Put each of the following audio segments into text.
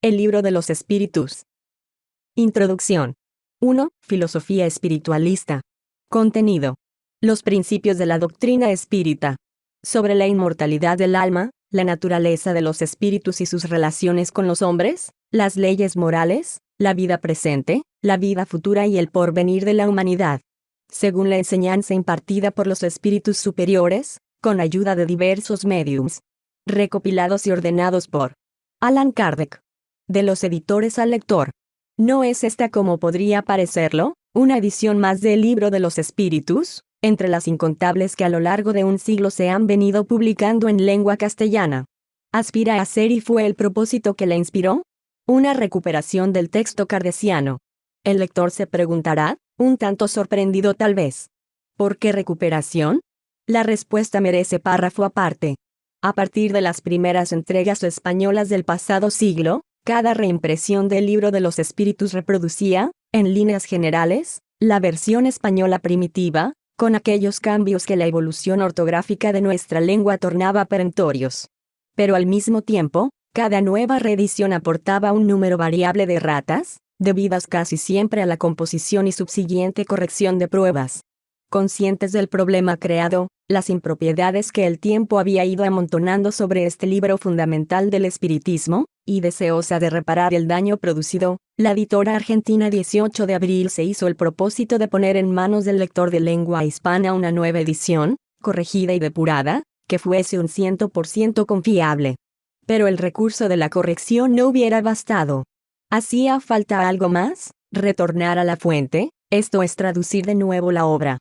El libro de los espíritus. Introducción. 1. Filosofía espiritualista. Contenido. Los principios de la doctrina espírita. Sobre la inmortalidad del alma, la naturaleza de los espíritus y sus relaciones con los hombres, las leyes morales, la vida presente, la vida futura y el porvenir de la humanidad. Según la enseñanza impartida por los espíritus superiores, con ayuda de diversos médiums. Recopilados y ordenados por Allan Kardec. De los editores al lector. ¿No es esta, como podría parecerlo, una edición más del libro de los espíritus, entre las incontables que a lo largo de un siglo se han venido publicando en lengua castellana? ¿Aspira a ser y fue el propósito que la inspiró? Una recuperación del texto kardeciano. El lector se preguntará, un tanto sorprendido tal vez. ¿Por qué recuperación? La respuesta merece párrafo aparte. A partir de las primeras entregas españolas del pasado siglo, cada reimpresión del libro de los espíritus reproducía, en líneas generales, la versión española primitiva, con aquellos cambios que la evolución ortográfica de nuestra lengua tornaba perentorios. Pero al mismo tiempo, cada nueva reedición aportaba un número variable de erratas, debidas casi siempre a la composición y subsiguiente corrección de pruebas. Conscientes del problema creado, las impropiedades que el tiempo había ido amontonando sobre este libro fundamental del espiritismo, y deseosa de reparar el daño producido, la editora argentina 18 de abril se hizo el propósito de poner en manos del lector de lengua hispana una nueva edición, corregida y depurada, que fuese un 100% confiable. Pero el recurso de la corrección no hubiera bastado. ¿Hacía falta algo más? Retornar a la fuente, esto es traducir de nuevo la obra.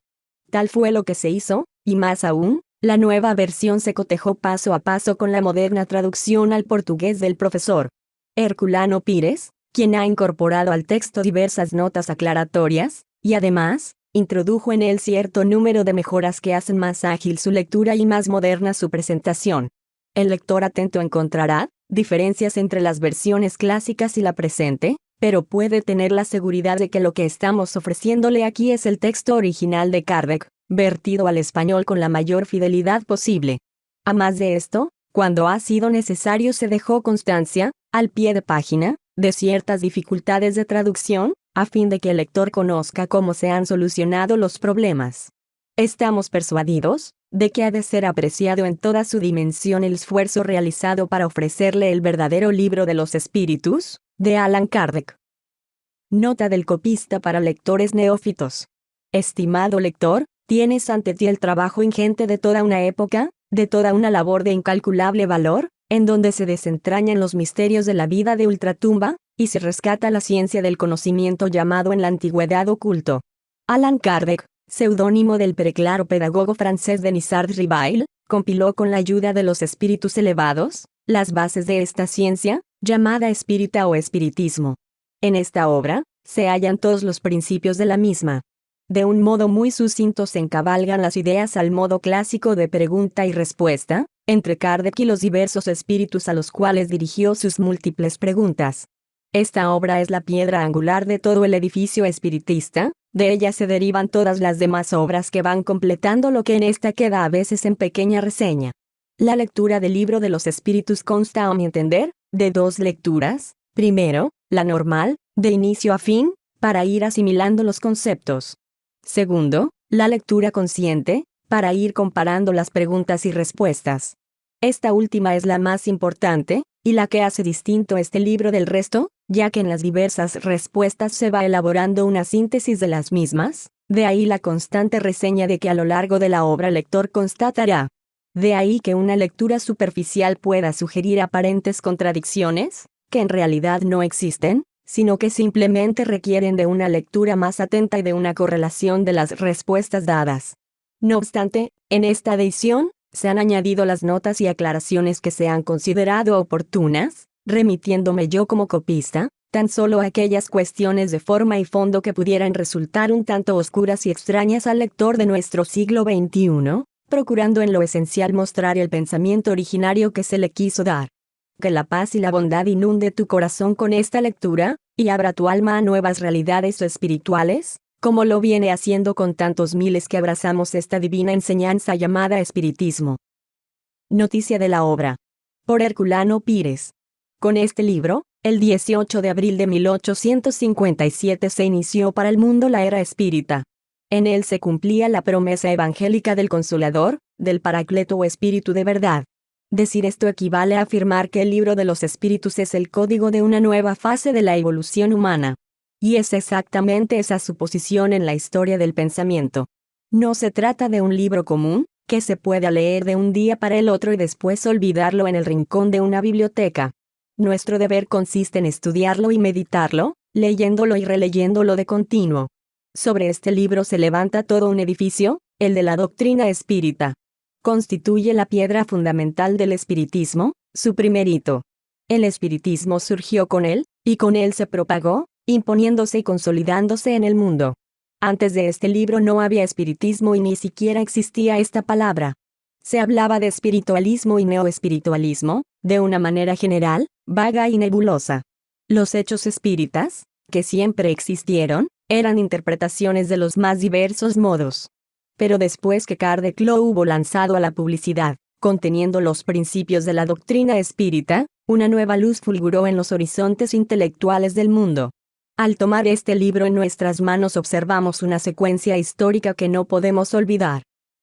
Tal fue lo que se hizo, y más aún, la nueva versión se cotejó paso a paso con la moderna traducción al portugués del profesor Herculano Pires, quien ha incorporado al texto diversas notas aclaratorias, y además, introdujo en él cierto número de mejoras que hacen más ágil su lectura y más moderna su presentación. El lector atento encontrará diferencias entre las versiones clásicas y la presente, pero puede tener la seguridad de que lo que estamos ofreciéndole aquí es el texto original de Kardec, vertido al español con la mayor fidelidad posible. A más de esto, cuando ha sido necesario se dejó constancia, al pie de página, de ciertas dificultades de traducción, a fin de que el lector conozca cómo se han solucionado los problemas. Estamos persuadidos de que ha de ser apreciado en toda su dimensión el esfuerzo realizado para ofrecerle el verdadero libro de los espíritus, de Allan Kardec. Nota del copista para lectores neófitos. Estimado lector, tienes ante ti el trabajo ingente de toda una época, de toda una labor de incalculable valor, en donde se desentrañan los misterios de la vida de ultratumba, y se rescata la ciencia del conocimiento llamado en la antigüedad oculto. Allan Kardec, seudónimo del preclaro pedagogo francés Denisard Rivail, compiló con la ayuda de los espíritus elevados, las bases de esta ciencia, llamada espírita o espiritismo. En esta obra, se hallan todos los principios de la misma. De un modo muy sucinto se encabalgan las ideas al modo clásico de pregunta y respuesta, entre Kardec y los diversos espíritus a los cuales dirigió sus múltiples preguntas. Esta obra es la piedra angular de todo el edificio espiritista, de ella se derivan todas las demás obras que van completando lo que en esta queda a veces en pequeña reseña. La lectura del libro de los espíritus consta, a mi entender, de dos lecturas. Primero, la normal, de inicio a fin, para ir asimilando los conceptos. Segundo, la lectura consciente, para ir comparando las preguntas y respuestas. Esta última es la más importante, y la que hace distinto este libro del resto, ya que en las diversas respuestas se va elaborando una síntesis de las mismas, de ahí la constante reseña de que a lo largo de la obra el lector constatará. De ahí que una lectura superficial pueda sugerir aparentes contradicciones, que en realidad no existen, sino que simplemente requieren de una lectura más atenta y de una correlación de las respuestas dadas. No obstante, en esta edición, se han añadido las notas y aclaraciones que se han considerado oportunas, remitiéndome yo como copista, tan solo a aquellas cuestiones de forma y fondo que pudieran resultar un tanto oscuras y extrañas al lector de nuestro siglo XXI, procurando en lo esencial mostrar el pensamiento originario que se le quiso dar. Que la paz y la bondad inunde tu corazón con esta lectura, y abra tu alma a nuevas realidades espirituales, como lo viene haciendo con tantos miles que abrazamos esta divina enseñanza llamada espiritismo. Noticia de la obra. Por Herculano Pires. Con este libro, El 18 de abril de 1857 se inició para el mundo la era espírita. En él se cumplía la promesa evangélica del Consolador, del Paracleto o Espíritu de verdad. Decir esto equivale a afirmar que el libro de los espíritus es el código de una nueva fase de la evolución humana. Y es exactamente esa suposición en la historia del pensamiento. No se trata de un libro común, que se pueda leer de un día para el otro y después olvidarlo en el rincón de una biblioteca. Nuestro deber consiste en estudiarlo y meditarlo, leyéndolo y releyéndolo de continuo. Sobre este libro se levanta todo un edificio, el de la doctrina espírita. Constituye la piedra fundamental del espiritismo, su primer hito. El espiritismo surgió con él, y con él se propagó, imponiéndose y consolidándose en el mundo. Antes de este libro no había espiritismo y ni siquiera existía esta palabra. Se hablaba de espiritualismo y neoespiritualismo, de una manera general, vaga y nebulosa. Los hechos espíritas, que siempre existieron, eran interpretaciones de los más diversos modos. Pero después que Kardec lo hubo lanzado a la publicidad, conteniendo los principios de la doctrina espírita, una nueva luz fulguró en los horizontes intelectuales del mundo. Al tomar este libro en nuestras manos observamos una secuencia histórica que no podemos olvidar.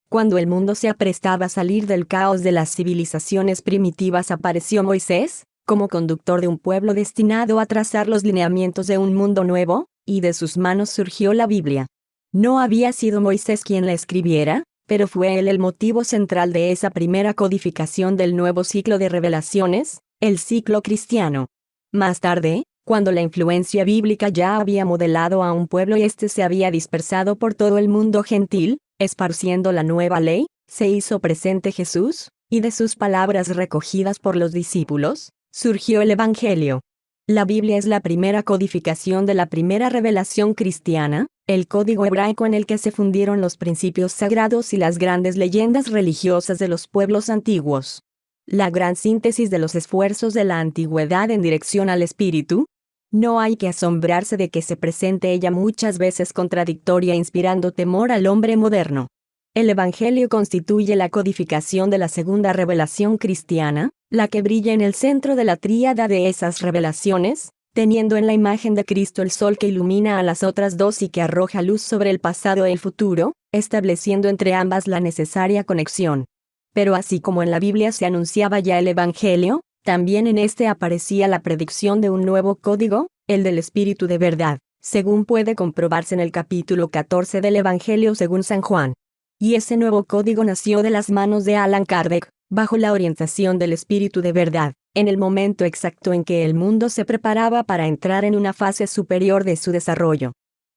Cuando el mundo se aprestaba a salir del caos de las civilizaciones primitivas, apareció Moisés, como conductor de un pueblo destinado a trazar los lineamientos de un mundo nuevo, y de sus manos surgió la Biblia. No había sido Moisés quien la escribiera, pero fue él el motivo central de esa primera codificación del nuevo ciclo de revelaciones, el ciclo cristiano. Más tarde, cuando la influencia bíblica ya había modelado a un pueblo y éste se había dispersado por todo el mundo gentil, esparciendo la nueva ley, se hizo presente Jesús, y de sus palabras recogidas por los discípulos, surgió el Evangelio. La Biblia es la primera codificación de la primera revelación cristiana, el código hebraico en el que se fundieron los principios sagrados y las grandes leyendas religiosas de los pueblos antiguos. La gran síntesis de los esfuerzos de la antigüedad en dirección al espíritu. No hay que asombrarse de que se presente ella muchas veces contradictoria, inspirando temor al hombre moderno. El Evangelio constituye la codificación de la segunda revelación cristiana, la que brilla en el centro de la tríada de esas revelaciones, teniendo en la imagen de Cristo el sol que ilumina a las otras dos y que arroja luz sobre el pasado y el futuro, estableciendo entre ambas la necesaria conexión. Pero así como en la Biblia se anunciaba ya el Evangelio, también en este aparecía la predicción de un nuevo código, el del Espíritu de verdad, según puede comprobarse en el capítulo 14 del Evangelio según San Juan. Y ese nuevo código nació de las manos de Allan Kardec, bajo la orientación del Espíritu de verdad, en el momento exacto en que el mundo se preparaba para entrar en una fase superior de su desarrollo.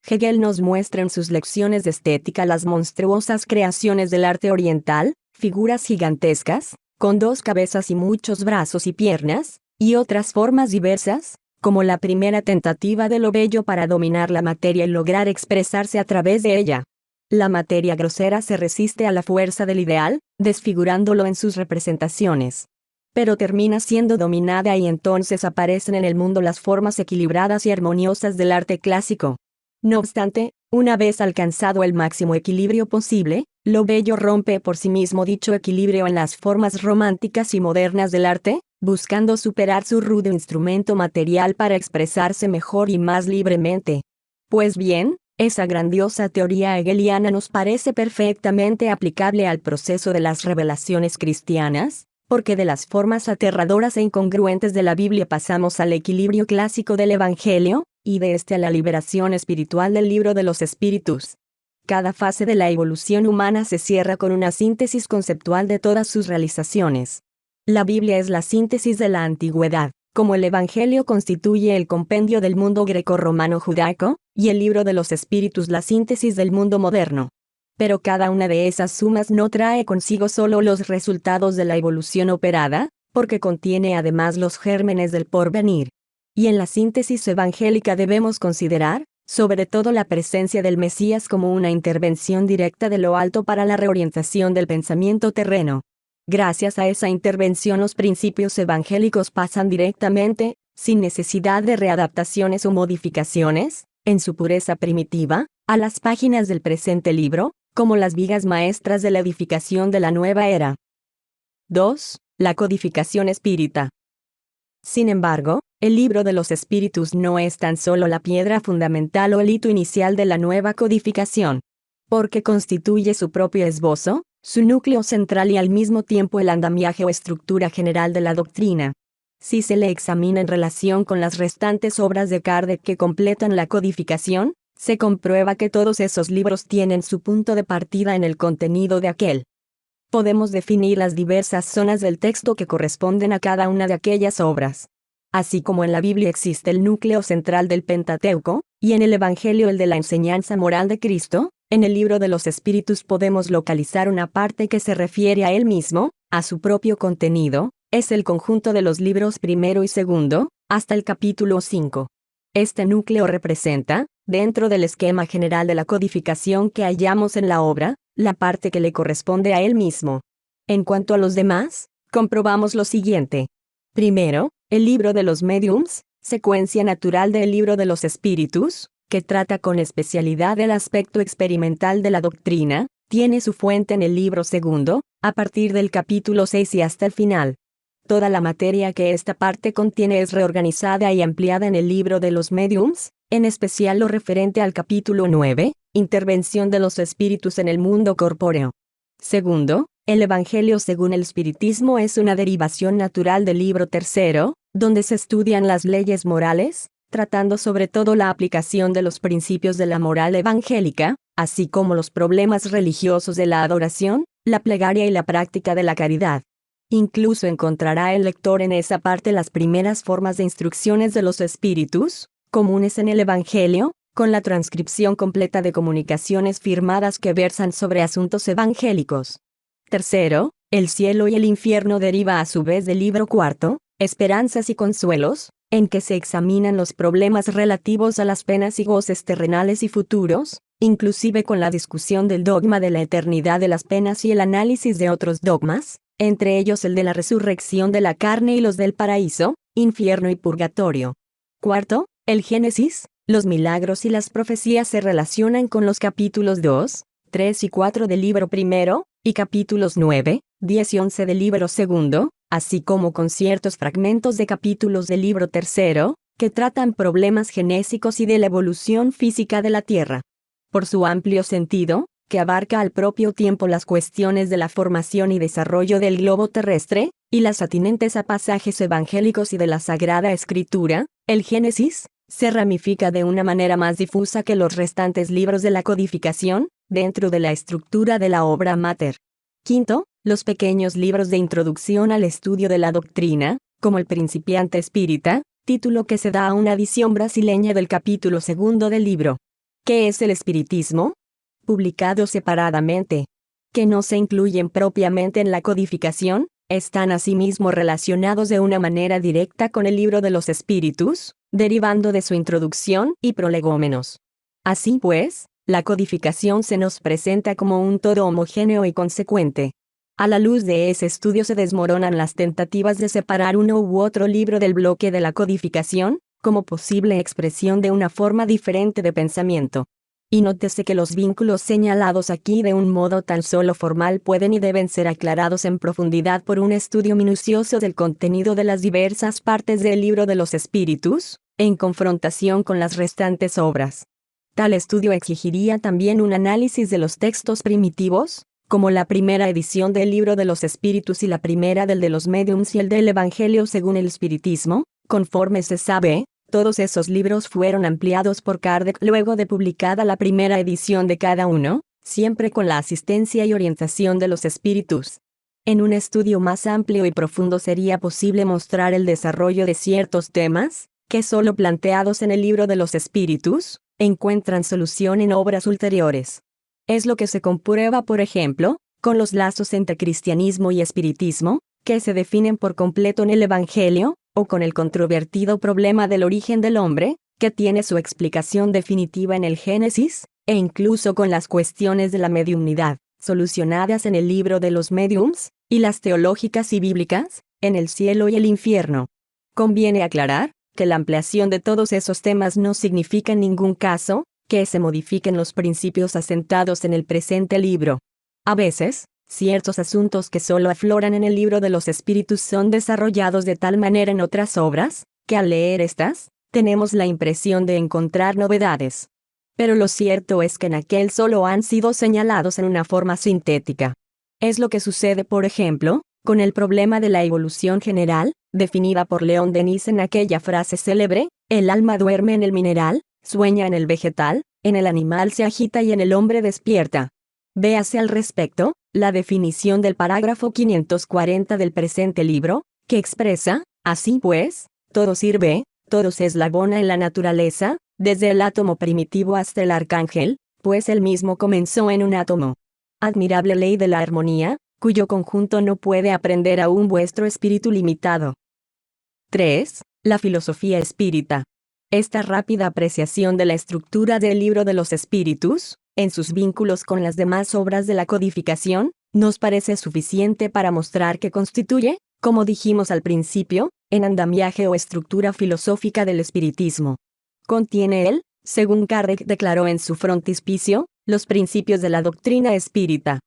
Hegel nos muestra en sus lecciones de estética las monstruosas creaciones del arte oriental, figuras gigantescas, con 2 cabezas y muchos brazos y piernas, y otras formas diversas, como la primera tentativa de lo bello para dominar la materia y lograr expresarse a través de ella. La materia grosera se resiste a la fuerza del ideal, desfigurándolo en sus representaciones. Pero termina siendo dominada y entonces aparecen en el mundo las formas equilibradas y armoniosas del arte clásico. No obstante, una vez alcanzado el máximo equilibrio posible, lo bello rompe por sí mismo dicho equilibrio en las formas románticas y modernas del arte, buscando superar su rudo instrumento material para expresarse mejor y más libremente. Pues bien, esa grandiosa teoría hegeliana nos parece perfectamente aplicable al proceso de las revelaciones cristianas, porque de las formas aterradoras e incongruentes de la Biblia pasamos al equilibrio clásico del Evangelio, y de este a la liberación espiritual del libro de los espíritus. Cada fase de la evolución humana se cierra con una síntesis conceptual de todas sus realizaciones. La Biblia es la síntesis de la antigüedad, como el Evangelio constituye el compendio del mundo grecorromano judaico, y el libro de los espíritus la síntesis del mundo moderno. Pero cada una de esas sumas no trae consigo solo los resultados de la evolución operada, porque contiene además los gérmenes del porvenir. Y en la síntesis evangélica debemos considerar, sobre todo, la presencia del Mesías como una intervención directa de lo alto para la reorientación del pensamiento terreno. Gracias a esa intervención los principios evangélicos pasan directamente, sin necesidad de readaptaciones o modificaciones, en su pureza primitiva, a las páginas del presente libro, como las vigas maestras de la edificación de la nueva era. 2. La codificación espírita. Sin embargo, el libro de los espíritus no es tan solo la piedra fundamental o el hito inicial de la nueva codificación, porque constituye su propio esbozo, su núcleo central y al mismo tiempo el andamiaje o estructura general de la doctrina. Si se le examina en relación con las restantes obras de Kardec que completan la codificación, se comprueba que todos esos libros tienen su punto de partida en el contenido de aquel. Podemos definir las diversas zonas del texto que corresponden a cada una de aquellas obras. Así como en la Biblia existe el núcleo central del Pentateuco, y en el Evangelio el de la enseñanza moral de Cristo, en el libro de los Espíritus podemos localizar una parte que se refiere a él mismo, a su propio contenido, es el conjunto de los libros primero y segundo, hasta el capítulo 5. Este núcleo representa, dentro del esquema general de la codificación que hallamos en la obra, la parte que le corresponde a él mismo. En cuanto a los demás, comprobamos lo siguiente. Primero, el libro de los médiums, secuencia natural del libro de los espíritus, que trata con especialidad el aspecto experimental de la doctrina, tiene su fuente en el libro segundo, a partir del capítulo 6 y hasta el final. Toda la materia que esta parte contiene es reorganizada y ampliada en el libro de los médiums, en especial lo referente al capítulo 9, intervención de los espíritus en el mundo corpóreo. Segundo, el Evangelio según el Espiritismo es una derivación natural del libro tercero, donde se estudian las leyes morales, tratando sobre todo la aplicación de los principios de la moral evangélica, así como los problemas religiosos de la adoración, la plegaria y la práctica de la caridad. Incluso encontrará el lector en esa parte las primeras formas de instrucciones de los espíritus, comunes en el Evangelio, con la transcripción completa de comunicaciones firmadas que versan sobre asuntos evangélicos. Tercero, el cielo y el infierno deriva a su vez del libro cuarto, Esperanzas y Consuelos, en que se examinan los problemas relativos a las penas y goces terrenales y futuros, inclusive con la discusión del dogma de la eternidad de las penas y el análisis de otros dogmas, entre ellos el de la resurrección de la carne y los del paraíso, infierno y purgatorio. Cuarto, el Génesis, los milagros y las profecías se relacionan con los capítulos 2, 3 y 4 del libro primero, y capítulos 9, 10 y 11 del libro segundo, así como con ciertos fragmentos de capítulos del libro tercero, que tratan problemas genésicos y de la evolución física de la Tierra. Por su amplio sentido, que abarca al propio tiempo las cuestiones de la formación y desarrollo del globo terrestre, y las atinentes a pasajes evangélicos y de la Sagrada Escritura, el Génesis se ramifica de una manera más difusa que los restantes libros de la codificación, dentro de la estructura de la obra mater. Quinto, los pequeños libros de introducción al estudio de la doctrina, como el Principiante Espírita, título que se da a una edición brasileña del capítulo segundo del libro. ¿Qué es el espiritismo? Publicados separadamente, que no se incluyen propiamente en la codificación, están asimismo relacionados de una manera directa con el libro de los espíritus, derivando de su introducción y prolegómenos. Así pues, la codificación se nos presenta como un todo homogéneo y consecuente. A la luz de ese estudio se desmoronan las tentativas de separar uno u otro libro del bloque de la codificación, como posible expresión de una forma diferente de pensamiento. Y nótese que los vínculos señalados aquí de un modo tan solo formal pueden y deben ser aclarados en profundidad por un estudio minucioso del contenido de las diversas partes del libro de los espíritus, en confrontación con las restantes obras. Tal estudio exigiría también un análisis de los textos primitivos, como la primera edición del libro de los espíritus y la primera del de los médiums y el del Evangelio según el Espiritismo. Conforme se sabe, todos esos libros fueron ampliados por Kardec luego de publicada la primera edición de cada uno, siempre con la asistencia y orientación de los espíritus. En un estudio más amplio y profundo sería posible mostrar el desarrollo de ciertos temas, que solo planteados en el libro de los espíritus, encuentran solución en obras ulteriores. Es lo que se comprueba, por ejemplo, con los lazos entre cristianismo y espiritismo, que se definen por completo en el Evangelio, o con el controvertido problema del origen del hombre, que tiene su explicación definitiva en el Génesis, e incluso con las cuestiones de la mediumnidad, solucionadas en el libro de los médiums, y las teológicas y bíblicas, en el cielo y el infierno. Conviene aclarar que la ampliación de todos esos temas no significa en ningún caso que se modifiquen los principios asentados en el presente libro. A veces, ciertos asuntos que solo afloran en el libro de los espíritus son desarrollados de tal manera en otras obras, que al leer estas, tenemos la impresión de encontrar novedades. Pero lo cierto es que en aquel solo han sido señalados en una forma sintética. Es lo que sucede, por ejemplo, con el problema de la evolución general, definida por León Denis en aquella frase célebre: el alma duerme en el mineral, sueña en el vegetal, en el animal se agita y en el hombre despierta. Véase al respecto, la definición del parágrafo 540 del presente libro, que expresa: así pues, todo sirve, todo se eslabona en la naturaleza, desde el átomo primitivo hasta el arcángel, pues él mismo comenzó en un átomo. Admirable ley de la armonía, cuyo conjunto no puede aprender aún vuestro espíritu limitado. 3. La filosofía espírita. Esta rápida apreciación de la estructura del libro de los espíritus, en sus vínculos con las demás obras de la codificación, nos parece suficiente para mostrar que constituye, como dijimos al principio, en andamiaje o estructura filosófica del espiritismo. Contiene él, según Kardec declaró en su frontispicio, los principios de la doctrina espírita.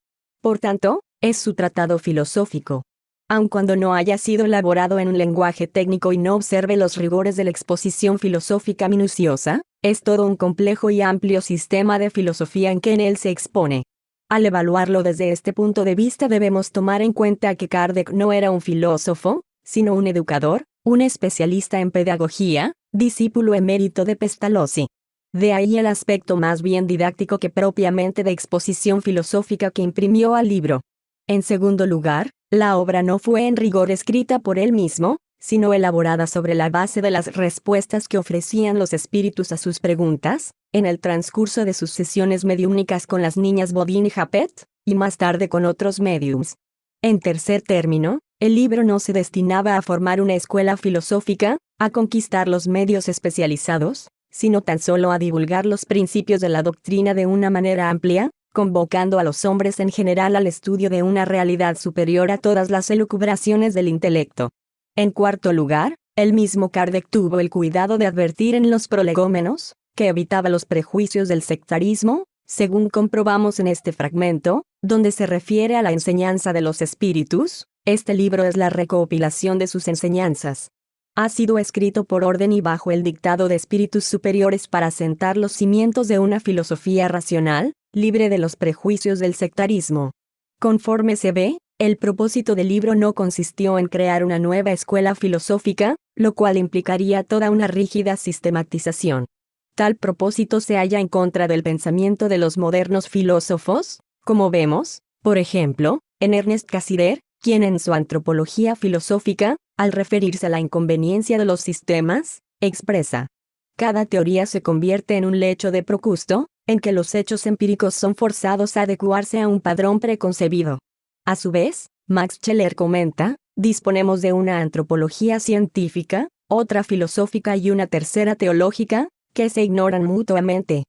Por tanto, es su tratado filosófico. Aun cuando no haya sido elaborado en un lenguaje técnico y no observe los rigores de la exposición filosófica minuciosa, es todo un complejo y amplio sistema de filosofía en que en él se expone. Al evaluarlo desde este punto de vista debemos tomar en cuenta que Kardec no era un filósofo, sino un educador, un especialista en pedagogía, discípulo emérito de Pestalozzi. De ahí el aspecto más bien didáctico que propiamente de exposición filosófica que imprimió al libro. En segundo lugar, la obra no fue en rigor escrita por él mismo, sino elaborada sobre la base de las respuestas que ofrecían los espíritus a sus preguntas, en el transcurso de sus sesiones mediúmnicas con las niñas Bodin y Japet, y más tarde con otros médiums. En tercer término, el libro no se destinaba a formar una escuela filosófica, a conquistar los medios especializados, sino tan solo a divulgar los principios de la doctrina de una manera amplia, convocando a los hombres en general al estudio de una realidad superior a todas las elucubraciones del intelecto. En cuarto lugar, el mismo Kardec tuvo el cuidado de advertir en los prolegómenos, que evitaba los prejuicios del sectarismo, según comprobamos en este fragmento, donde se refiere a la enseñanza de los espíritus. Este libro es la recopilación de sus enseñanzas. Ha sido escrito por orden y bajo el dictado de espíritus superiores para sentar los cimientos de una filosofía racional, libre de los prejuicios del sectarismo. Conforme se ve, el propósito del libro no consistió en crear una nueva escuela filosófica, lo cual implicaría toda una rígida sistematización. Tal propósito se halla en contra del pensamiento de los modernos filósofos, como vemos, por ejemplo, en Ernest Cassirer, quien en su Antropología filosófica, al referirse a la inconveniencia de los sistemas, expresa: cada teoría se convierte en un lecho de Procusto, en que los hechos empíricos son forzados a adecuarse a un padrón preconcebido. A su vez, Max Scheler comenta: disponemos de una antropología científica, otra filosófica y una tercera teológica, que se ignoran mutuamente.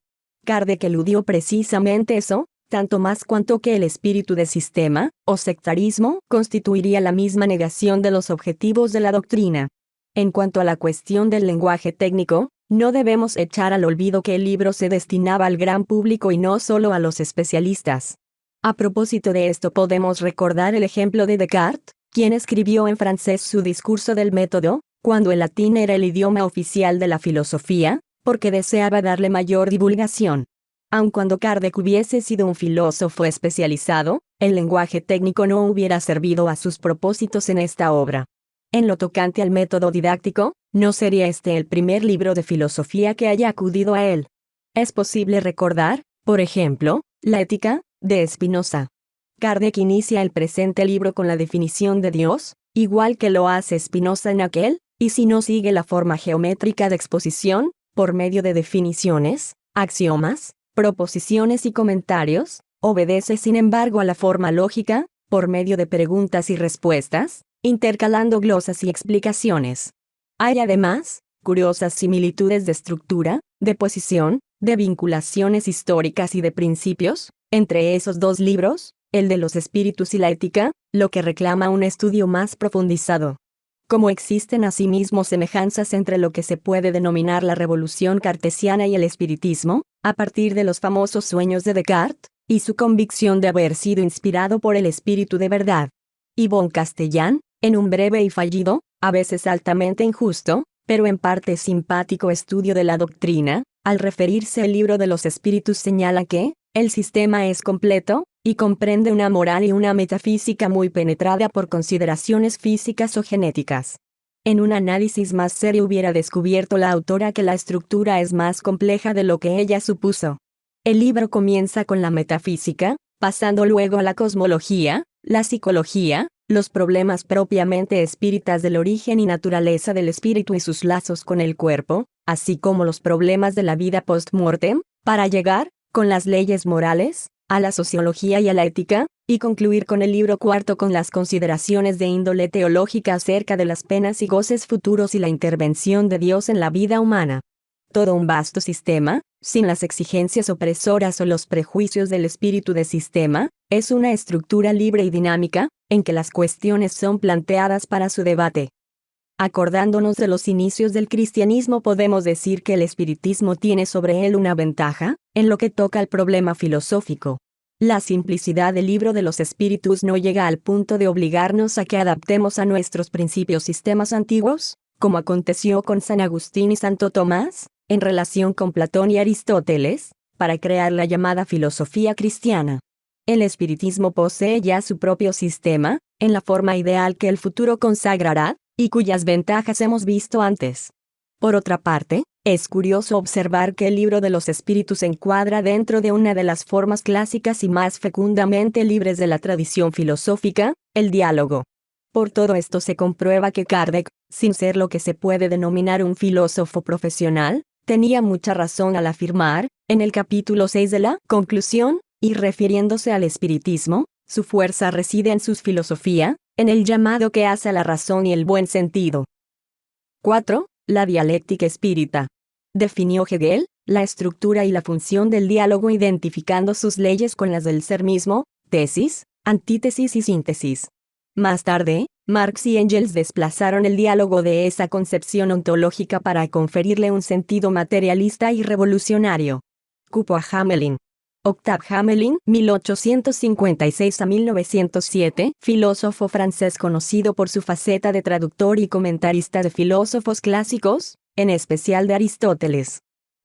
Kardec eludió precisamente eso, tanto más cuanto que el espíritu de sistema, o sectarismo, constituiría la misma negación de los objetivos de la doctrina. En cuanto a la cuestión del lenguaje técnico, no debemos echar al olvido que el libro se destinaba al gran público y no solo a los especialistas. A propósito de esto podemos recordar el ejemplo de Descartes, quien escribió en francés su discurso del método, cuando el latín era el idioma oficial de la filosofía, porque deseaba darle mayor divulgación. Aun cuando Kardec hubiese sido un filósofo especializado, el lenguaje técnico no hubiera servido a sus propósitos en esta obra. En lo tocante al método didáctico, no sería este el primer libro de filosofía que haya acudido a él. Es posible recordar, por ejemplo, la Ética, de Spinoza. Kardec inicia el presente libro con la definición de Dios, igual que lo hace Spinoza en aquel, y si no sigue la forma geométrica de exposición, por medio de definiciones, axiomas, proposiciones y comentarios, obedece sin embargo a la forma lógica, por medio de preguntas y respuestas, intercalando glosas y explicaciones. Hay además, curiosas similitudes de estructura, de posición, de vinculaciones históricas y de principios, entre esos dos libros, el de los espíritus y la ética, lo que reclama un estudio más profundizado. Como existen asimismo semejanzas entre lo que se puede denominar la revolución cartesiana y el espiritismo, a partir de los famosos sueños de Descartes, y su convicción de haber sido inspirado por el espíritu de verdad. Yvon Castellán, en un breve y fallido, a veces altamente injusto, pero en parte simpático estudio de la doctrina, al referirse al libro de los espíritus señala que el sistema es completo, y comprende una moral y una metafísica muy penetrada por consideraciones físicas o genéticas. En un análisis más serio hubiera descubierto la autora que la estructura es más compleja de lo que ella supuso. El libro comienza con la metafísica, pasando luego a la cosmología, la psicología, los problemas propiamente espíritas del origen y naturaleza del espíritu y sus lazos con el cuerpo, así como los problemas de la vida post-mortem, para llegar, con las leyes morales, a la sociología y a la ética, y concluir con el libro cuarto con las consideraciones de índole teológica acerca de las penas y goces futuros y la intervención de Dios en la vida humana. Todo un vasto sistema, sin las exigencias opresoras o los prejuicios del espíritu de sistema, es una estructura libre y dinámica, en que las cuestiones son planteadas para su debate. Acordándonos de los inicios del cristianismo, podemos decir que el espiritismo tiene sobre él una ventaja, en lo que toca al problema filosófico. La simplicidad del libro de los espíritus no llega al punto de obligarnos a que adaptemos a nuestros principios sistemas antiguos, como aconteció con San Agustín y Santo Tomás, en relación con Platón y Aristóteles, para crear la llamada filosofía cristiana. El espiritismo posee ya su propio sistema, en la forma ideal que el futuro consagrará, y cuyas ventajas hemos visto antes. Por otra parte, es curioso observar que el libro de los espíritus se encuadra dentro de una de las formas clásicas y más fecundamente libres de la tradición filosófica, el diálogo. Por todo esto se comprueba que Kardec, sin ser lo que se puede denominar un filósofo profesional, tenía mucha razón al afirmar, en el capítulo 6 de la Conclusión, y refiriéndose al espiritismo, su fuerza reside en su filosofía, en el llamado que hace a la razón y el buen sentido. 4. La dialéctica espírita. Definió Hegel la estructura y la función del diálogo identificando sus leyes con las del ser mismo, tesis, antítesis y síntesis. Más tarde, Marx y Engels desplazaron el diálogo de esa concepción ontológica para conferirle un sentido materialista y revolucionario. Cupo a Hamelin. Octave Hamelin, 1856 a 1907, filósofo francés conocido por su faceta de traductor y comentarista de filósofos clásicos, en especial de Aristóteles.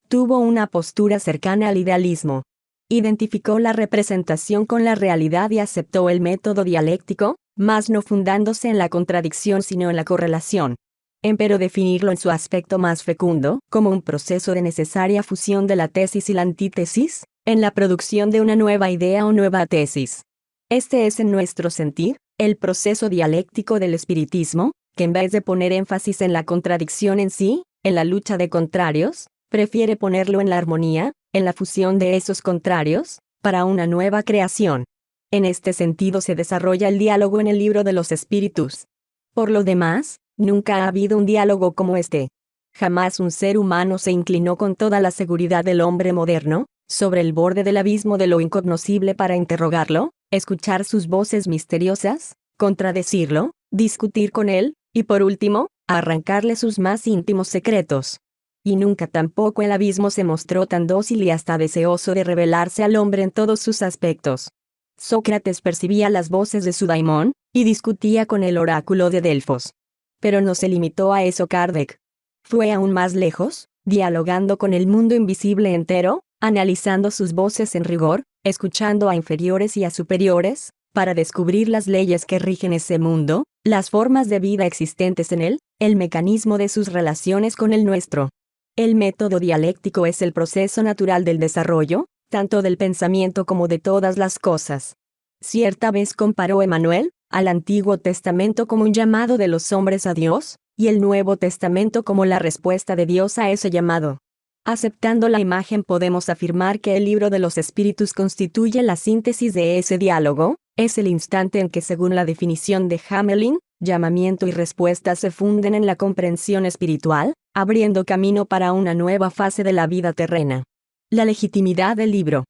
Tuvo una postura cercana al idealismo. Identificó la representación con la realidad y aceptó el método dialéctico, mas no fundándose en la contradicción sino en la correlación. Empero definirlo en su aspecto más fecundo, como un proceso de necesaria fusión de la tesis y la antítesis, en la producción de una nueva idea o nueva tesis. Este es en nuestro sentir, el proceso dialéctico del espiritismo, que en vez de poner énfasis en la contradicción en sí, en la lucha de contrarios, prefiere ponerlo en la armonía, en la fusión de esos contrarios, para una nueva creación. En este sentido se desarrolla el diálogo en el libro de los espíritus. Por lo demás, nunca ha habido un diálogo como este. Jamás un ser humano se inclinó con toda la seguridad del hombre moderno, sobre el borde del abismo de lo incognoscible para interrogarlo, escuchar sus voces misteriosas, contradecirlo, discutir con él, y por último, arrancarle sus más íntimos secretos. Y nunca tampoco el abismo se mostró tan dócil y hasta deseoso de revelarse al hombre en todos sus aspectos. Sócrates percibía las voces de su daimón, y discutía con el oráculo de Delfos. Pero no se limitó a eso Kardec. Fue aún más lejos, dialogando con el mundo invisible entero, analizando sus voces en rigor, escuchando a inferiores y a superiores, para descubrir las leyes que rigen ese mundo, las formas de vida existentes en él, el mecanismo de sus relaciones con el nuestro. El método dialéctico es el proceso natural del desarrollo, tanto del pensamiento como de todas las cosas. Cierta vez comparó Emmanuel al Antiguo Testamento como un llamado de los hombres a Dios, y el Nuevo Testamento como la respuesta de Dios a ese llamado. Aceptando la imagen podemos afirmar que el libro de los espíritus constituye la síntesis de ese diálogo, es el instante en que según la definición de Hamelin, llamamiento y respuesta se funden en la comprensión espiritual, abriendo camino para una nueva fase de la vida terrena. La legitimidad del libro.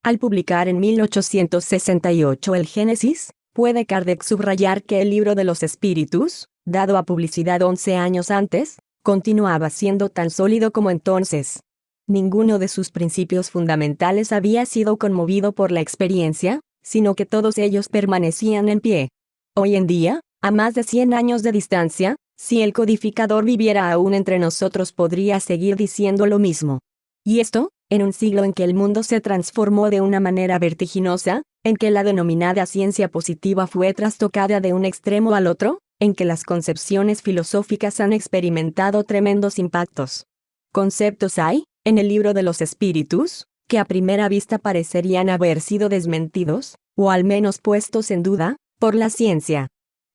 Al publicar en 1868 el Génesis, puede Kardec subrayar que el libro de los espíritus, dado a publicidad 11 años antes, continuaba siendo tan sólido como entonces. Ninguno de sus principios fundamentales había sido conmovido por la experiencia, sino que todos ellos permanecían en pie. Hoy en día, a más de 100 años de distancia, Si el codificador viviera aún entre nosotros podría seguir diciendo lo mismo. Y esto, en un siglo en que el mundo se transformó de una manera vertiginosa, en que la denominada ciencia positiva fue trastocada de un extremo al otro, en que las concepciones filosóficas han experimentado tremendos impactos. Conceptos hay, en el libro de los espíritus, que a primera vista parecerían haber sido desmentidos, o al menos puestos en duda, por la ciencia.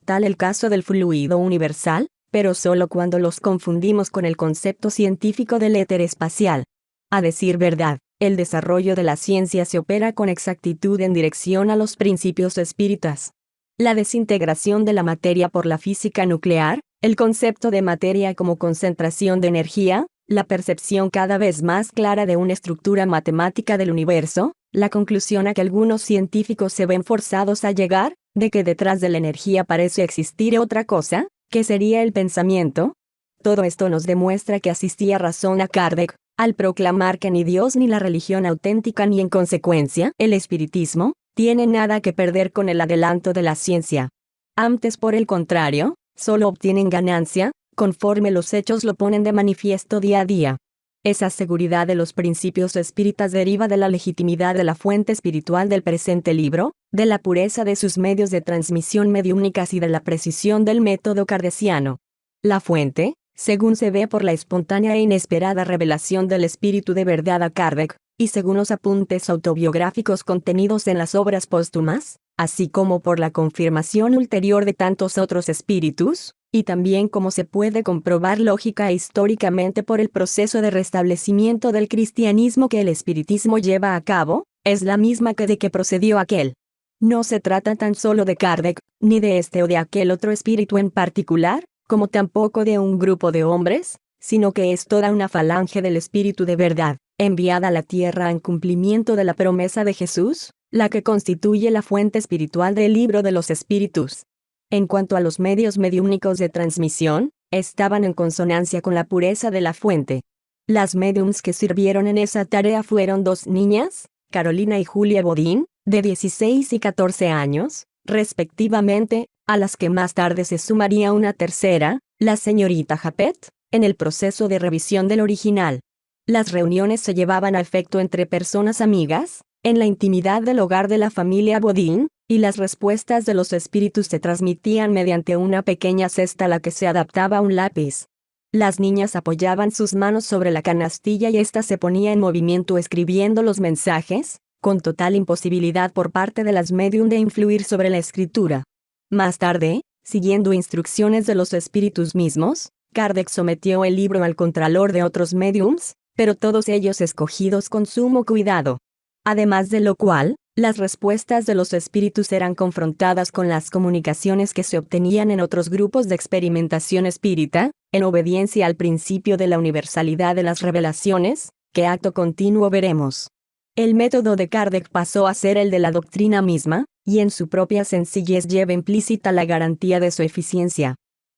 Tal el caso del fluido universal, pero solo cuando los confundimos con el concepto científico del éter espacial. A decir verdad, el desarrollo de la ciencia se opera con exactitud en dirección a los principios espíritas. La desintegración de la materia por la física nuclear, el concepto de materia como concentración de energía, la percepción cada vez más clara de una estructura matemática del universo, la conclusión a que algunos científicos se ven forzados a llegar, de que detrás de la energía parece existir otra cosa, que sería el pensamiento. Todo esto nos demuestra que asistía razón a Kardec, al proclamar que ni Dios ni la religión auténtica ni en consecuencia el espiritismo, tiene nada que perder con el adelanto de la ciencia. Antes, por el contrario, solo obtienen ganancia, conforme los hechos lo ponen de manifiesto día a día. Esa seguridad de los principios espíritas deriva de la legitimidad de la fuente espiritual del presente libro, de la pureza de sus medios de transmisión mediúnicas y de la precisión del método kardeciano. La fuente, según se ve por la espontánea e inesperada revelación del espíritu de verdad a Kardec, y según los apuntes autobiográficos contenidos en las obras póstumas, así como por la confirmación ulterior de tantos otros espíritus, y también como se puede comprobar lógica e históricamente por el proceso de restablecimiento del cristianismo que el espiritismo lleva a cabo, es la misma que de que procedió aquel. No se trata tan solo de Kardec, ni de este o de aquel otro espíritu en particular, como tampoco de un grupo de hombres, sino que es toda una falange del espíritu de verdad, enviada a la tierra en cumplimiento de la promesa de Jesús, la que constituye la fuente espiritual del libro de los espíritus. En cuanto a los medios mediúmnicos de transmisión, estaban en consonancia con la pureza de la fuente. Las médiums que sirvieron en esa tarea fueron dos niñas, Carolina y Julia Bodin, de 16 y 14 años, respectivamente, a las que más tarde se sumaría una tercera, la señorita Japet, en el proceso de revisión del original. Las reuniones se llevaban a efecto entre personas amigas, en la intimidad del hogar de la familia Bodin, y las respuestas de los espíritus se transmitían mediante una pequeña cesta a la que se adaptaba un lápiz. Las niñas apoyaban sus manos sobre la canastilla y ésta se ponía en movimiento escribiendo los mensajes, con total imposibilidad por parte de las médium de influir sobre la escritura. Más tarde, siguiendo instrucciones de los espíritus mismos, Kardec sometió el libro al contralor de otros médiums, pero todos ellos escogidos con sumo cuidado. Además de lo cual, las respuestas de los espíritus eran confrontadas con las comunicaciones que se obtenían en otros grupos de experimentación espírita, en obediencia al principio de la universalidad de las revelaciones, que acto continuo veremos. El método de Kardec pasó a ser el de la doctrina misma, y en su propia sencillez lleva implícita la garantía de su eficiencia.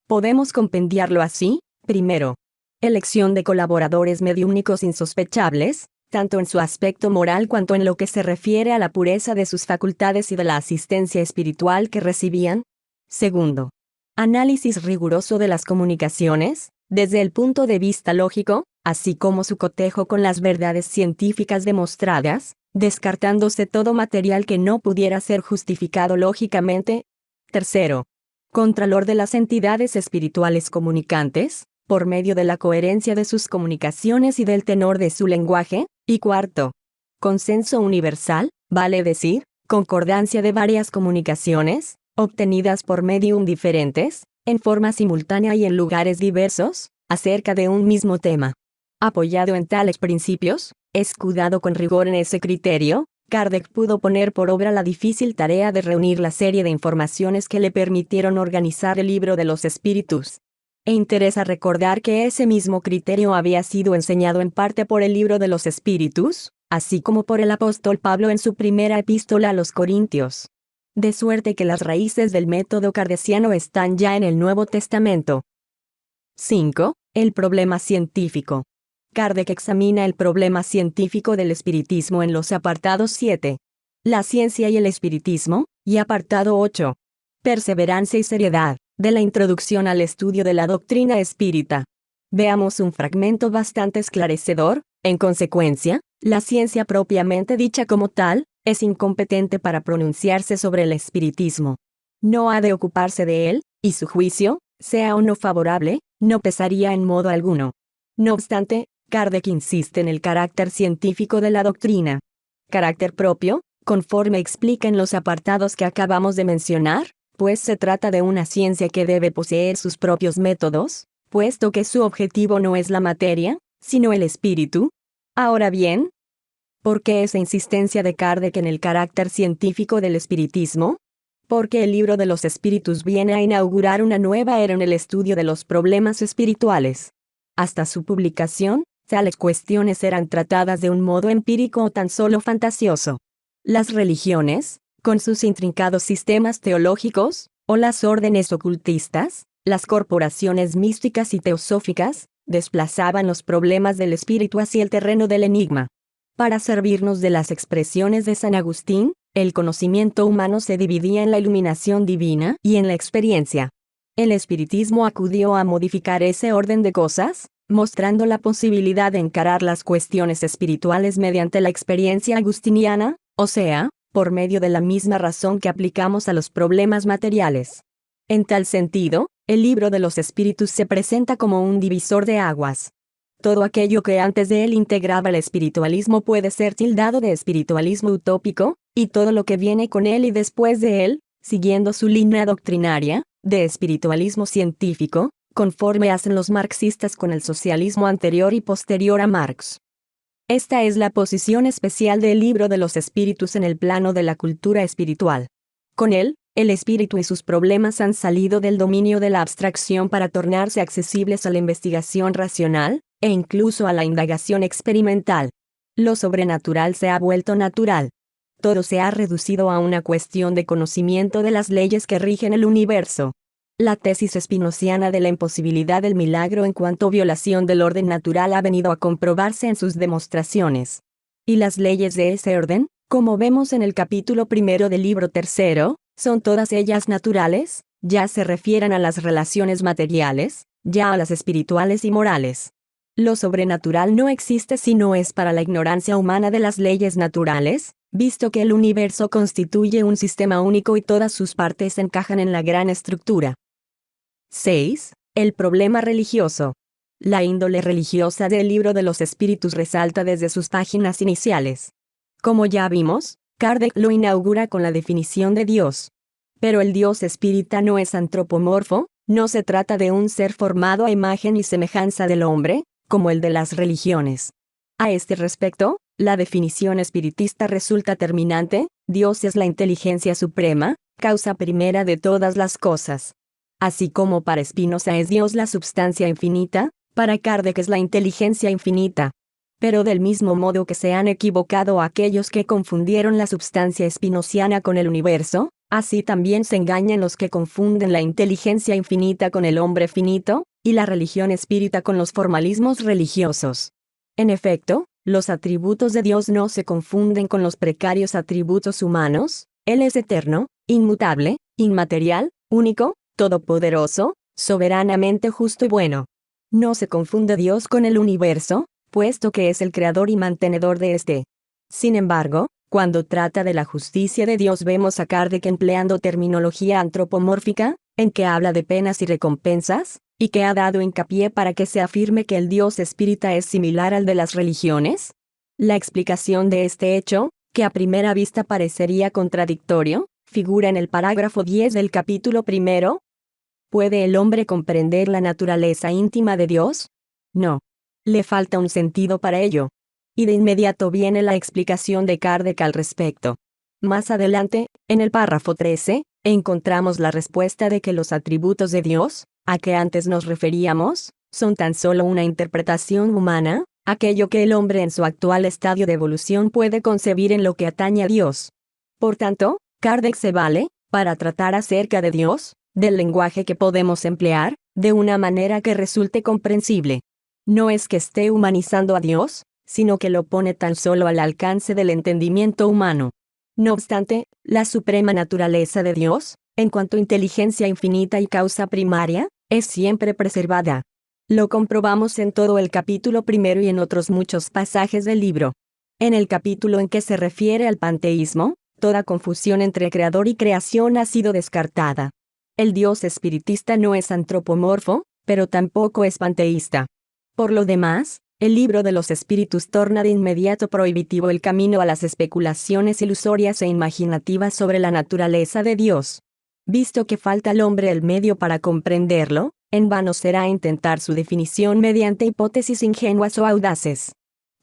Podemos compendiarlo así: primero, elección de colaboradores mediúmnicos insospechables, tanto en su aspecto moral cuanto en lo que se refiere a la pureza de sus facultades y de la asistencia espiritual que recibían. Segundo, análisis riguroso de las comunicaciones, desde el punto de vista lógico, así como su cotejo con las verdades científicas demostradas, descartándose todo material que no pudiera ser justificado lógicamente. Tercero, contralor de las entidades espirituales comunicantes, por medio de la coherencia de sus comunicaciones y del tenor de su lenguaje. Y cuarto, consenso universal, vale decir, concordancia de varias comunicaciones, obtenidas por medium diferentes, en forma simultánea y en lugares diversos, acerca de un mismo tema. Apoyado en tales principios, escudado con rigor en ese criterio, Kardec pudo poner por obra la difícil tarea de reunir la serie de informaciones que le permitieron organizar el libro de los espíritus. E interesa recordar que ese mismo criterio había sido enseñado en parte por el libro de los espíritus, así como por el apóstol Pablo en su primera epístola a los Corintios. De suerte que las raíces del método kardeciano están ya en el Nuevo Testamento. 5. El problema científico. Kardec examina el problema científico del espiritismo en los apartados 7. La ciencia y el espiritismo, y apartado 8. Perseverancia y seriedad. de la introducción al estudio de la doctrina espírita. Veamos un fragmento bastante esclarecedor. En consecuencia, la ciencia propiamente dicha como tal, es incompetente para pronunciarse sobre el espiritismo. No ha de ocuparse de él, y su juicio, sea o no favorable, no pesaría en modo alguno. No obstante, Kardec insiste en el carácter científico de la doctrina. Carácter propio, conforme explica en los apartados que acabamos de mencionar, pues se trata de una ciencia que debe poseer sus propios métodos, puesto que su objetivo no es la materia, sino el espíritu. Ahora bien, ¿por qué esa insistencia de Kardec en el carácter científico del espiritismo? Porque el libro de los espíritus viene a inaugurar una nueva era en el estudio de los problemas espirituales. Hasta su publicación, tales cuestiones eran tratadas de un modo empírico o tan solo fantasioso. Las religiones, con sus intrincados sistemas teológicos, o las órdenes ocultistas, las corporaciones místicas y teosóficas, desplazaban los problemas del espíritu hacia el terreno del enigma. Para servirnos de las expresiones de San Agustín, el conocimiento humano se dividía en la iluminación divina y en la experiencia. El espiritismo acudió a modificar ese orden de cosas, mostrando la posibilidad de encarar las cuestiones espirituales mediante la experiencia agustiniana, o sea, por medio de la misma razón que aplicamos a los problemas materiales. En tal sentido, el libro de los espíritus se presenta como un divisor de aguas. Todo aquello que antes de él integraba el espiritualismo puede ser tildado de espiritualismo utópico, y todo lo que viene con él y después de él, siguiendo su línea doctrinaria, de espiritualismo científico, conforme hacen los marxistas con el socialismo anterior y posterior a Marx. Esta es la posición especial del libro de los espíritus en el plano de la cultura espiritual. Con él, el espíritu y sus problemas han salido del dominio de la abstracción para tornarse accesibles a la investigación racional, e incluso a la indagación experimental. Lo sobrenatural se ha vuelto natural. Todo se ha reducido a una cuestión de conocimiento de las leyes que rigen el universo. La tesis espinociana de la imposibilidad del milagro en cuanto violación del orden natural ha venido a comprobarse en sus demostraciones. Y las leyes de ese orden, como vemos en el capítulo 1 del libro 3, son todas ellas naturales, ya se refieran a las relaciones materiales, ya a las espirituales y morales. Lo sobrenatural no existe si no es para la ignorancia humana de las leyes naturales, visto que el universo constituye un sistema único y todas sus partes encajan en la gran estructura. 6. El problema religioso. La índole religiosa del libro de los espíritus resalta desde sus páginas iniciales. Como ya vimos, Kardec lo inaugura con la definición de Dios. Pero el Dios espírita no es antropomorfo, no se trata de un ser formado a imagen y semejanza del hombre, como el de las religiones. A este respecto, la definición espiritista resulta terminante: Dios es la inteligencia suprema, causa primera de todas las cosas. Así como para Spinoza es Dios la substancia infinita, para Kardec es la inteligencia infinita. Pero del mismo modo que se han equivocado aquellos que confundieron la substancia spinociana con el universo, así también se engañan los que confunden la inteligencia infinita con el hombre finito, y la religión espírita con los formalismos religiosos. En efecto, los atributos de Dios no se confunden con los precarios atributos humanos. Él es eterno, inmutable, inmaterial, único, todopoderoso, soberanamente justo y bueno. No se confunde Dios con el universo, puesto que es el creador y mantenedor de éste. Sin embargo, cuando trata de la justicia de Dios vemos a Kardec empleando terminología antropomórfica, en que habla de penas y recompensas, y que ha dado hincapié para que se afirme que el Dios espírita es similar al de las religiones. La explicación de este hecho, que a primera vista parecería contradictorio, figura en el parágrafo 10 del capítulo 1. ¿Puede el hombre comprender la naturaleza íntima de Dios? No. Le falta un sentido para ello. Y de inmediato viene la explicación de Kardec al respecto. Más adelante, en el párrafo 13, encontramos la respuesta de que los atributos de Dios, a que antes nos referíamos, son tan solo una interpretación humana, aquello que el hombre en su actual estadio de evolución puede concebir en lo que atañe a Dios. Por tanto, Kardec se vale, para tratar acerca de Dios, del lenguaje que podemos emplear, de una manera que resulte comprensible. No es que esté humanizando a Dios, sino que lo pone tan solo al alcance del entendimiento humano. No obstante, la suprema naturaleza de Dios, En cuanto a inteligencia infinita y causa primaria, es siempre preservada. Lo comprobamos en todo el capítulo primero y en otros muchos pasajes del libro. En el capítulo en que se refiere al panteísmo, toda confusión entre creador y creación ha sido descartada. El Dios espiritista no es antropomorfo, pero tampoco es panteísta. Por lo demás, el libro de los espíritus torna de inmediato prohibitivo el camino a las especulaciones ilusorias e imaginativas sobre la naturaleza de Dios. Visto que falta al hombre el medio para comprenderlo, en vano será intentar su definición mediante hipótesis ingenuas o audaces.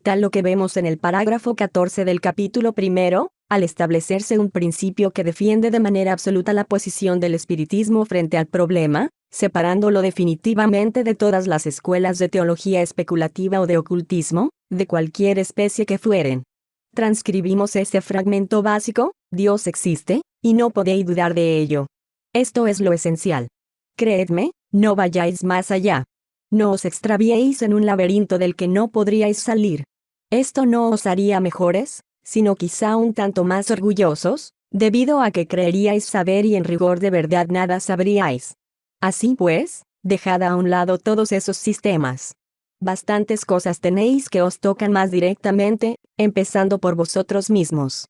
Tal lo que vemos en el parágrafo 14 del capítulo primero, al establecerse un principio que defiende de manera absoluta la posición del espiritismo frente al problema, separándolo definitivamente de todas las escuelas de teología especulativa o de ocultismo, de cualquier especie que fueren. Transcribimos este fragmento básico: Dios existe, y no podéis dudar de ello. Esto es lo esencial. Creedme, no vayáis más allá. No os extraviéis en un laberinto del que no podríais salir. Esto no os haría mejores, sino quizá un tanto más orgullosos, debido a que creeríais saber y en rigor de verdad nada sabríais. Así pues, dejad a un lado todos esos sistemas. Bastantes cosas tenéis que os tocan más directamente, empezando por vosotros mismos.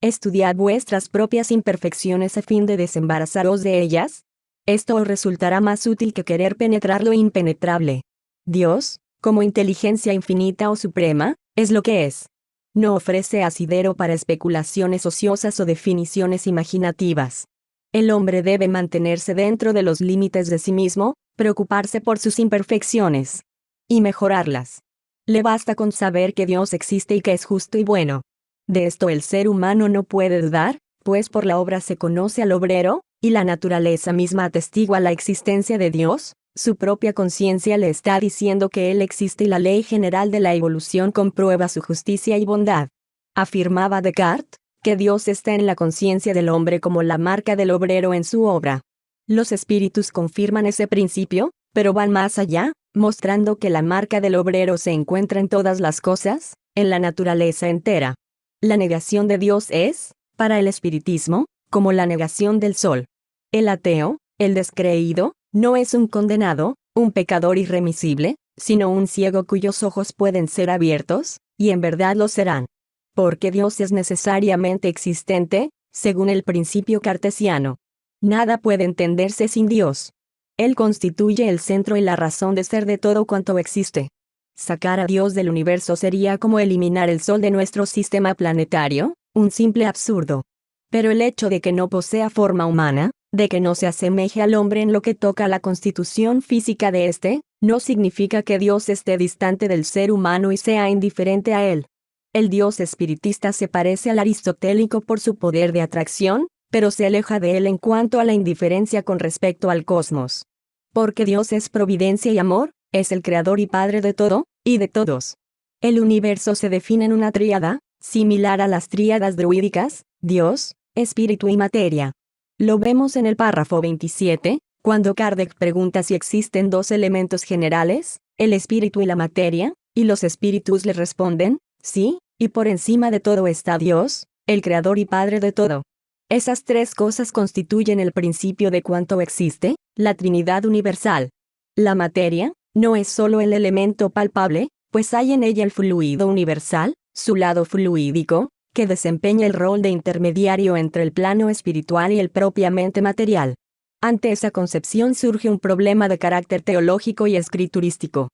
Estudiad vuestras propias imperfecciones a fin de desembarazaros de ellas. Esto os resultará más útil que querer penetrar lo impenetrable. Dios, como inteligencia infinita o suprema, es lo que es. No ofrece asidero para especulaciones ociosas o definiciones imaginativas. El hombre debe mantenerse dentro de los límites de sí mismo, preocuparse por sus imperfecciones y mejorarlas. Le basta con saber que Dios existe y que es justo y bueno. De esto el ser humano no puede dudar, pues por la obra se conoce al obrero, y la naturaleza misma atestigua la existencia de Dios. Su propia conciencia le está diciendo que Él existe y la ley general de la evolución comprueba su justicia y bondad. Afirmaba Descartes que Dios está en la conciencia del hombre como la marca del obrero en su obra. Los espíritus confirman ese principio, pero van más allá, mostrando que la marca del obrero se encuentra en todas las cosas, en la naturaleza entera. La negación de Dios es, para el espiritismo, como la negación del sol. El ateo, el descreído, no es un condenado, un pecador irremisible, sino un ciego cuyos ojos pueden ser abiertos, y en verdad lo serán. Porque Dios es necesariamente existente, según el principio cartesiano. Nada puede entenderse sin Dios. Él constituye el centro y la razón de ser de todo cuanto existe. Sacar a Dios del universo sería como eliminar el Sol de nuestro sistema planetario, un simple absurdo. Pero el hecho de que no posea forma humana, de que no se asemeje al hombre en lo que toca a la constitución física de éste, no significa que Dios esté distante del ser humano y sea indiferente a él. El Dios espiritista se parece al aristotélico por su poder de atracción, pero se aleja de él en cuanto a la indiferencia con respecto al cosmos. Porque Dios es providencia y amor, es el creador y padre de todo, y de todos. El universo se define en una tríada, similar a las tríadas druídicas: Dios, espíritu y materia. Lo vemos en el párrafo 27, cuando Kardec pregunta si existen dos elementos generales, el espíritu y la materia, y los espíritus le responden: sí, y por encima de todo está Dios, el creador y padre de todo. Esas tres cosas constituyen el principio de cuanto existe, la Trinidad universal. La materia no es solo el elemento palpable, pues hay en ella el fluido universal, su lado fluídico, que desempeña el rol de intermediario entre el plano espiritual y el propiamente material. Ante esa concepción surge un problema de carácter teológico y escriturístico.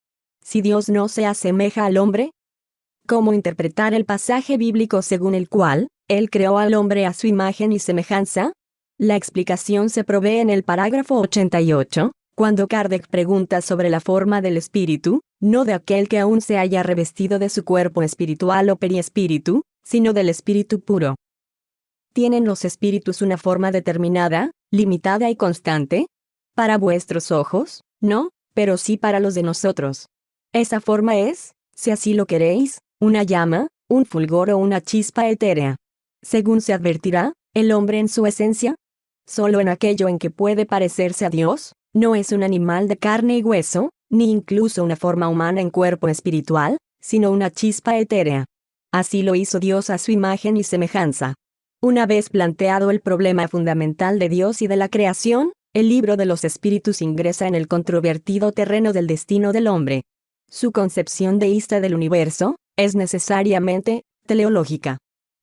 Si Dios no se asemeja al hombre, ¿cómo interpretar el pasaje bíblico según el cual Él creó al hombre a su imagen y semejanza? La explicación se provee en el parágrafo 88, cuando Kardec pregunta sobre la forma del espíritu, no de aquel que aún se haya revestido de su cuerpo espiritual o periespíritu, sino del espíritu puro. ¿Tienen los espíritus una forma determinada, limitada y constante? Para vuestros ojos, no, pero sí para los de nosotros. Esa forma es, si así lo queréis, una llama, un fulgor o una chispa etérea. Según se advertirá, el hombre en su esencia, solo en aquello en que puede parecerse a Dios, no es un animal de carne y hueso, ni incluso una forma humana en cuerpo espiritual, sino una chispa etérea. Así lo hizo Dios a su imagen y semejanza. Una vez planteado el problema fundamental de Dios y de la creación, el libro de los espíritus ingresa en el controvertido terreno del destino del hombre. Su concepción deísta del universo es necesariamente teleológica.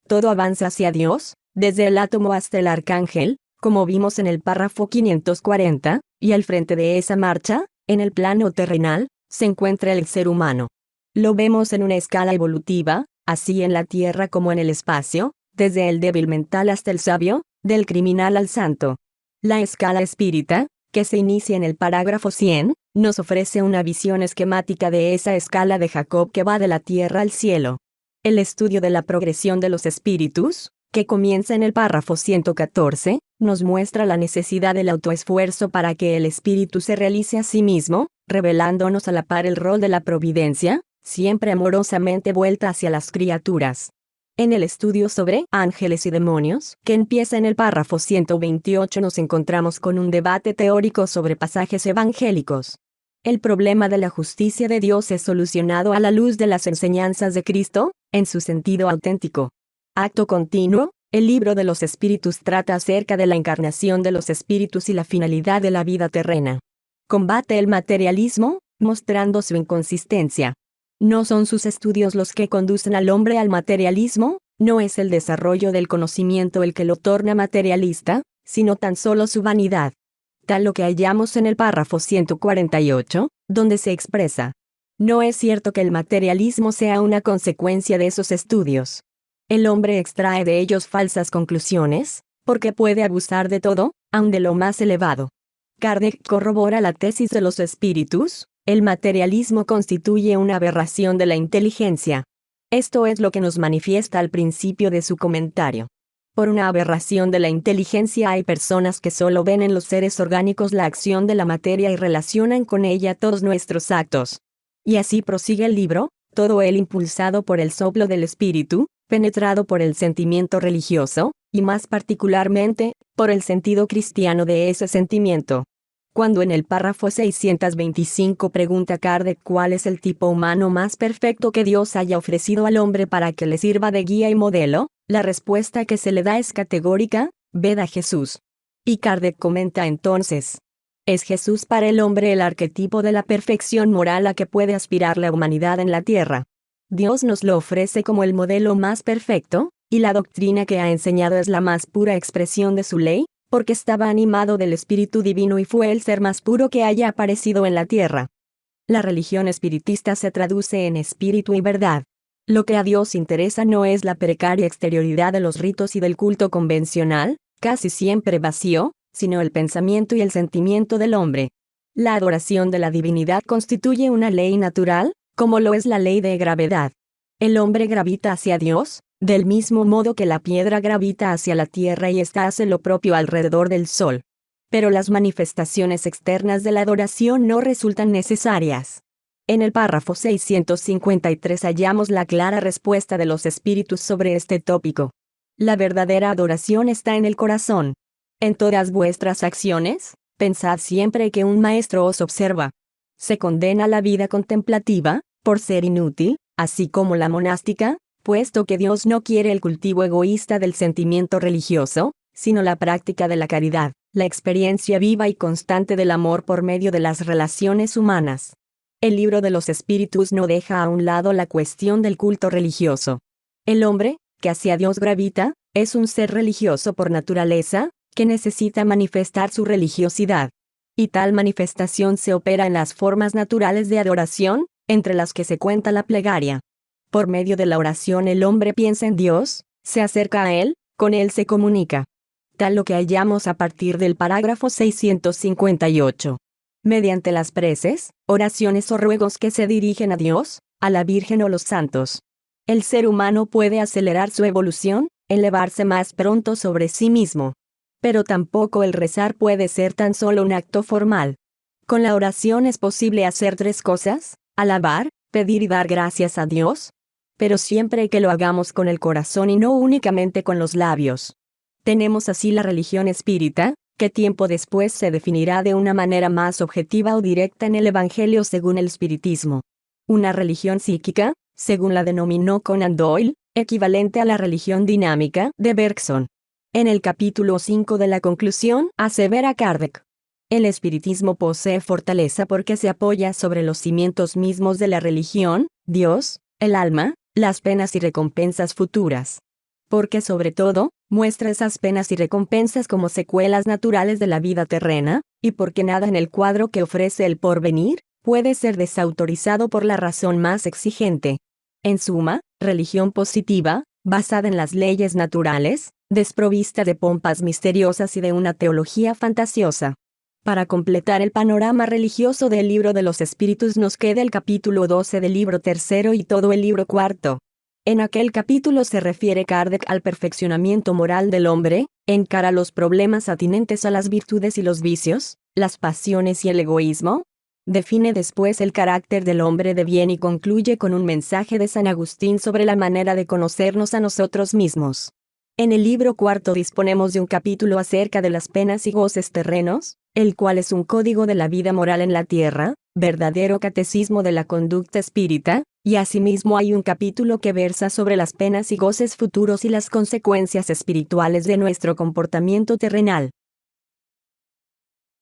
Todo avanza hacia Dios, desde el átomo hasta el arcángel, como vimos en el párrafo 540, y al frente de esa marcha, en el plano terrenal, se encuentra el ser humano. Lo vemos en una escala evolutiva, así en la Tierra como en el espacio, desde el débil mental hasta el sabio, del criminal al santo. La escala espírita, que se inicia en el parágrafo 100, nos ofrece una visión esquemática de esa escala de Jacob que va de la tierra al cielo. El estudio de la progresión de los espíritus, que comienza en el párrafo 114, nos muestra la necesidad del autoesfuerzo para que el espíritu se realice a sí mismo, revelándonos a la par el rol de la providencia, siempre amorosamente vuelta hacia las criaturas. En el estudio sobre ángeles y demonios, que empieza en el párrafo 128, nos encontramos con un debate teórico sobre pasajes evangélicos. El problema de la justicia de Dios es solucionado a la luz de las enseñanzas de Cristo, en su sentido auténtico. Acto continuo, el libro de los espíritus trata acerca de la encarnación de los espíritus y la finalidad de la vida terrena. Combate el materialismo, mostrando su inconsistencia. No son sus estudios los que conducen al hombre al materialismo, no es el desarrollo del conocimiento el que lo torna materialista, sino tan solo su vanidad. Tal lo que hallamos en el párrafo 148, donde se expresa: no es cierto que el materialismo sea una consecuencia de esos estudios. El hombre extrae de ellos falsas conclusiones, porque puede abusar de todo, aun de lo más elevado. Kardec corrobora la tesis de los espíritus: el materialismo constituye una aberración de la inteligencia. Esto es lo que nos manifiesta al principio de su comentario. Por una aberración de la inteligencia hay personas que solo ven en los seres orgánicos la acción de la materia y relacionan con ella todos nuestros actos. Y así prosigue el libro, todo él impulsado por el soplo del espíritu, penetrado por el sentimiento religioso, y más particularmente, por el sentido cristiano de ese sentimiento. Cuando en el párrafo 625 pregunta Kardec cuál es el tipo humano más perfecto que Dios haya ofrecido al hombre para que le sirva de guía y modelo, la respuesta que se le da es categórica: ved a Jesús. Y Kardec comenta entonces: ¿es Jesús para el hombre el arquetipo de la perfección moral a que puede aspirar la humanidad en la tierra? Dios nos lo ofrece como el modelo más perfecto, y la doctrina que ha enseñado es la más pura expresión de su ley, porque estaba animado del Espíritu Divino y fue el ser más puro que haya aparecido en la tierra. La religión espiritista se traduce en espíritu y verdad. Lo que a Dios interesa no es la precaria exterioridad de los ritos y del culto convencional, casi siempre vacío, sino el pensamiento y el sentimiento del hombre. La adoración de la divinidad constituye una ley natural, como lo es la ley de gravedad. El hombre gravita hacia Dios, del mismo modo que la piedra gravita hacia la tierra y ésta hace lo propio alrededor del sol. Pero las manifestaciones externas de la adoración no resultan necesarias. En el párrafo 653 hallamos la clara respuesta de los espíritus sobre este tópico. La verdadera adoración está en el corazón. En todas vuestras acciones, pensad siempre que un maestro os observa. Se condena la vida contemplativa, por ser inútil, así como la monástica, puesto que Dios no quiere el cultivo egoísta del sentimiento religioso, sino la práctica de la caridad, la experiencia viva y constante del amor por medio de las relaciones humanas. El libro de los espíritus no deja a un lado la cuestión del culto religioso. El hombre, que hacia Dios gravita, es un ser religioso por naturaleza, que necesita manifestar su religiosidad. Y tal manifestación se opera en las formas naturales de adoración, entre las que se cuenta la plegaria. Por medio de la oración el hombre piensa en Dios, se acerca a Él, con Él se comunica. Tal lo que hallamos a partir del parágrafo 658. Mediante las preces, oraciones o ruegos que se dirigen a Dios, a la Virgen o los santos. El ser humano puede acelerar su evolución, elevarse más pronto sobre sí mismo. Pero tampoco el rezar puede ser tan solo un acto formal. Con la oración es posible hacer tres cosas: alabar, pedir y dar gracias a Dios. Pero siempre que lo hagamos con el corazón y no únicamente con los labios. Tenemos así la religión espírita, que tiempo después se definirá de una manera más objetiva o directa en el Evangelio según el espiritismo. Una religión psíquica, según la denominó Conan Doyle, equivalente a la religión dinámica de Bergson. En el capítulo 5 de la conclusión, asevera Kardec: el espiritismo posee fortaleza porque se apoya sobre los cimientos mismos de la religión, Dios, el alma, las penas y recompensas futuras. Porque sobre todo, muestra esas penas y recompensas como secuelas naturales de la vida terrena, y porque nada en el cuadro que ofrece el porvenir puede ser desautorizado por la razón más exigente. En suma, religión positiva, basada en las leyes naturales, desprovista de pompas misteriosas y de una teología fantasiosa. Para completar el panorama religioso del Libro de los Espíritus nos queda el capítulo 12 del libro tercero y todo el libro cuarto. En aquel capítulo se refiere Kardec al perfeccionamiento moral del hombre, encara los problemas atinentes a las virtudes y los vicios, las pasiones y el egoísmo. Define después el carácter del hombre de bien y concluye con un mensaje de San Agustín sobre la manera de conocernos a nosotros mismos. En el libro cuarto disponemos de un capítulo acerca de las penas y goces terrenos, el cual es un código de la vida moral en la tierra, verdadero catecismo de la conducta espírita, y asimismo hay un capítulo que versa sobre las penas y goces futuros y las consecuencias espirituales de nuestro comportamiento terrenal.